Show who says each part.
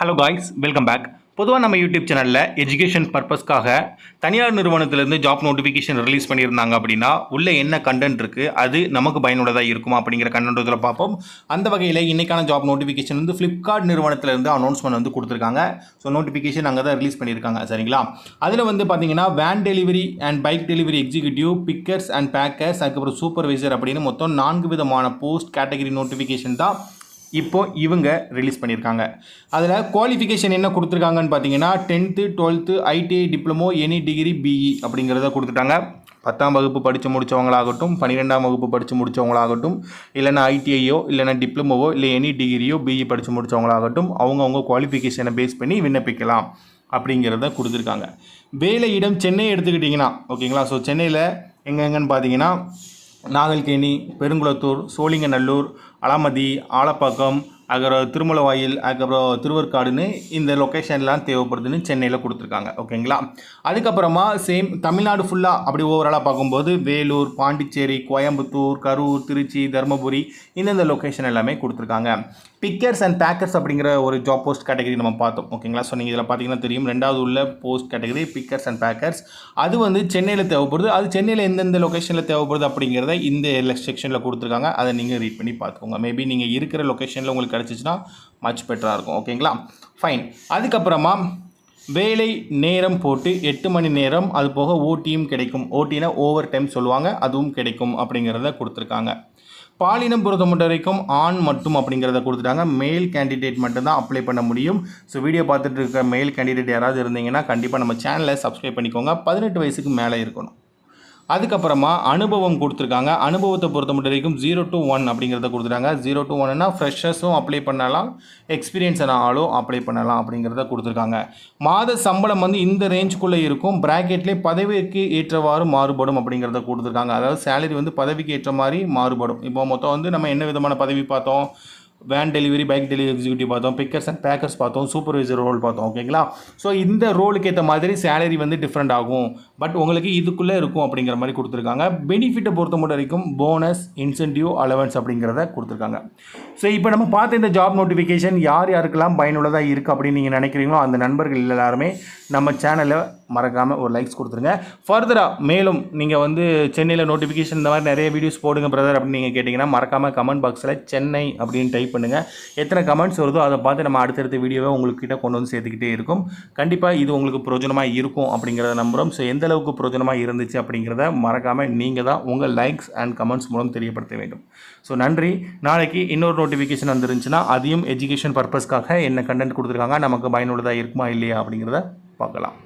Speaker 1: Hello guys, welcome back. பொதுவாக நம்ம YouTube சேனலில் எஜுகேஷன் பர்பஸ்க்காக தனியார் நிறுவனத்திலேருந்து ஜாப் நோட்டிஃபிகேஷன் ரிலீஸ் பண்ணியிருந்தாங்க அப்படின்னா உள்ளே என்ன கண்டென்ட் இருக்குது, அது நமக்கு பயனுள்ளதாக இருக்குமா அப்படிங்கிற கண்டென்ட் இதில் பார்ப்போம். அந்த வகையில் இன்றைக்கான ஜாப் நோட்டிஃபிகேஷன் வந்து ஃப்ளிப்கார்ட் நிறுவனத்திலேருந்து அனௌன்ஸ்மெண்ட் வந்து கொடுத்துருக்காங்க. ஸோ நோட்டிஃபிகேஷன் அங்கே தான் ரிலீஸ் பண்ணியிருக்காங்க, சரிங்களா? அதில் வந்து பார்த்தீங்கன்னா van delivery and bike delivery executive, pickers and packers, அதுக்கப்புறம் சூப்பர்வைசர் அப்படின்னு மொத்தம் 4 விதமான போஸ்ட் கேட்டகரி நோட்டிஃபிகேஷன் தான் இப்போது இவங்க ரிலீஸ் பண்ணியிருக்காங்க. அதில் குவாலிஃபிகேஷன் என்ன கொடுத்துருக்காங்கன்னு பார்த்தீங்கன்னா 10th 12th ITI diploma any degree BE அப்படிங்கிறத கொடுத்துட்டாங்க. 10ஆம் வகுப்பு படித்து முடித்தவங்களாகட்டும், 12ஆம் வகுப்பு படித்து முடித்தவங்களாகட்டும், இல்லைனா ஐடிஐயோ இல்லைனா டிப்ளமோவோ இல்லை எனி டிகிரியோ பிஇ படித்து முடித்தவங்களாகட்டும் அவங்கவுங்க குவாலிஃபிகேஷனை பேஸ் பண்ணி விண்ணப்பிக்கலாம் அப்படிங்கிறத கொடுத்துருக்காங்க. வேலையிடம் சென்னை எடுத்துக்கிட்டிங்கன்னா ஓகேங்களா. ஸோ சென்னையில் எங்கெங்கன்னு பார்த்தீங்கன்னா நாகல்கேணி, பெருங்குளத்தூர், சோழிங்கநல்லூர், அலமதி, ஆலப்பாக்கம், அதுக்கப்புறம் திருமலவாயில், அதுக்கப்புறம் திருவற்காடுன்னு இந்த லொக்கேஷன்லாம் தேவைப்படுதுன்னு சென்னையில் கொடுத்துருக்காங்க, ஓகேங்களா. அதுக்கப்புறமா சேம் தமிழ்நாடு ஃபுல்லாக அப்படி ஓவராலாக பார்க்கும்போது வேலூர், பாண்டிச்சேரி, கோயம்புத்தூர், கரூர், திருச்சி, தருமபுரி இந்தந்த லொக்கேஷன் எல்லாமே கொடுத்துருக்காங்க. பிக்கர்ஸ் அண்ட் பேக்கர்ஸ் அப்படிங்கிற ஒரு ஜாப் போஸ்ட் கேட்டகரி நம்ம பார்த்தோம், ஓகேங்களா. ஸோ நீங்கள் இதில் பார்த்தீங்கன்னா தெரியும், 2வது உள்ள post category pickers and packers. அது வந்து சென்னையில் தேவைப்படுது. அது சென்னையில் எந்தெந்த லொக்கேஷனில் தேவைப்படுது அப்படிங்கிறத இந்த செக்ஷனில் கொடுத்துருக்காங்க. அதை நீங்கள் ரீட் பண்ணி பார்த்துக்கோங்க. மேபி நீங்கள் இருக்கிற லொக்கேஷனில் உங்களுக்கு கிடச்சிச்சின்னா மச் பெட்டராக இருக்கும், ஓகேங்களா. ஃபைன். அதுக்கப்புறமா வேலை நேரம் போட்டு 8 மணி நேரம், அது போக ஓடியும் கிடைக்கும். ஓட்டினா ஓவர் டைம் சொல்லுவாங்க, அதுவும் கிடைக்கும் அப்படிங்கிறத கொடுத்துருக்காங்க. பாலினம் பொறுத்த மட்டும் வரைக்கும் ஆண் மட்டும் அப்படிங்கிறத கொடுத்துட்டாங்க. மேல் கேண்டிடேட் மட்டும்தான் அப்ளை பண்ண முடியும். ஸோ வீடியோ பார்த்துட்டு இருக்க மேல் கேண்டிடேட் யாராவது இருந்தீங்கன்னா கண்டிப்பாக நம்ம சேனலை சப்ஸ்கிரைப் பண்ணிக்கோங்க. 18 வயசுக்கு மேலே இருக்கணும். அதுக்கப்புறமா அனுபவம் கொடுத்துருக்காங்க. அனுபவத்தை பொறுத்த மட்டும் வரைக்கும் 0 to 1 அப்படிங்கிறத கொடுத்துட்டாங்க. 0 to 1னா ஃப்ரெஷர்ஸும் அப்ளை பண்ணலாம், எக்ஸ்பீரியன்ஸ் ஆளும் அப்ளை பண்ணலாம் அப்படிங்கிறத கொடுத்துருக்காங்க. மாத சம்பளம் வந்து இந்த ரேஞ்சுக்குள்ளே இருக்கும். ப்ராக்கெட்லேயே பதவிக்கு ஏற்றவாறு மாறுபடும் அப்படிங்கிறத கொடுத்துருக்காங்க. அதாவது சேலரி வந்து பதவிக்கு ஏற்ற மாதிரி மாறுபடும். இப்போ மொத்தம் வந்து நம்ம என்ன விதமான பதவி பார்த்தோம்? Van delivery, bike delivery executive பார்த்தோம், பிக்கர்ஸ் அண்ட் பேக்கர்ஸ் பார்த்தோம், சூப்பர்வைசர் ரோல் பார்த்தோம், ஓகேங்களா. ஸோ இந்த ரோலுக்கு ஏற்ற மாதிரி சேலரி வந்து டிஃப்ரெண்ட் ஆகும். பட் உங்களுக்கு இதுக்குள்ளே இருக்கும் அப்படிங்கிற மாதிரி கொடுத்துருக்காங்க. பெனிஃபிட்டை பொறுத்த மட்டும் வரைக்கும் போனஸ், இன்சென்டிவ், அலவன்ஸ் அப்படிங்கிறத கொடுத்துருக்காங்க. ஸோ இப்போ நம்ம பார்த்த இந்த ஜாப் நோட்டிஃபிகேஷன் யார் யாருக்கெல்லாம் பயனுள்ளதாக இருக்குது அப்படின்னு நீங்கள் நினைக்கிறீங்களோ அந்த நண்பர்கள் எல்லாருமே நம்ம சேனலை மறக்காமல் ஒரு லைக்ஸ் கொடுத்துருங்க. ஃபர்தராக மேலும் நீங்கள் வந்து சென்னையில் நோட்டிஃபிகேஷன் இந்த மாதிரி நிறைய வீடியோஸ் போடுங்க பிரதர் அப்படின்னு நீங்கள் கேட்டிங்கன்னா மறக்காமல் கமெண்ட் பாக்ஸில் சென்னை அப்படின்னு டைப் பண்ணுங்கள். எத்தனை கமெண்ட்ஸ் வருதோ அதை பார்த்து நம்ம அடுத்தடுத்த வீடியோவை உங்கள்கிட்ட கொண்டு வந்து சேர்த்துக்கிட்டே இருக்கும். கண்டிப்பாக இது உங்களுக்கு பிரயோஜனமாக இருக்கும் அப்படிங்கிறத நம்புகிறோம். ஸோ எந்த அளவுக்கு பிரயோஜனமாக இருந்துச்சு அப்படிங்கிறத மறக்காமல் நீங்கள் தான் உங்கள் லைக்ஸ் அண்ட் கமெண்ட்ஸ் மூலம் தெரியப்படுத்த வேண்டும். ஸோ நன்றி. நாளைக்கு இன்னொரு நோட்டிஃபிகேஷன் வந்துருந்துச்சுன்னா அதையும் எஜுகேஷன் பர்பஸ்க்காக என்ன கண்டென்ட் கொடுத்துருக்காங்க, நமக்கு பயனுள்ளதாக இருக்குமா இல்லையா அப்படிங்கிறத பார்க்கலாம்.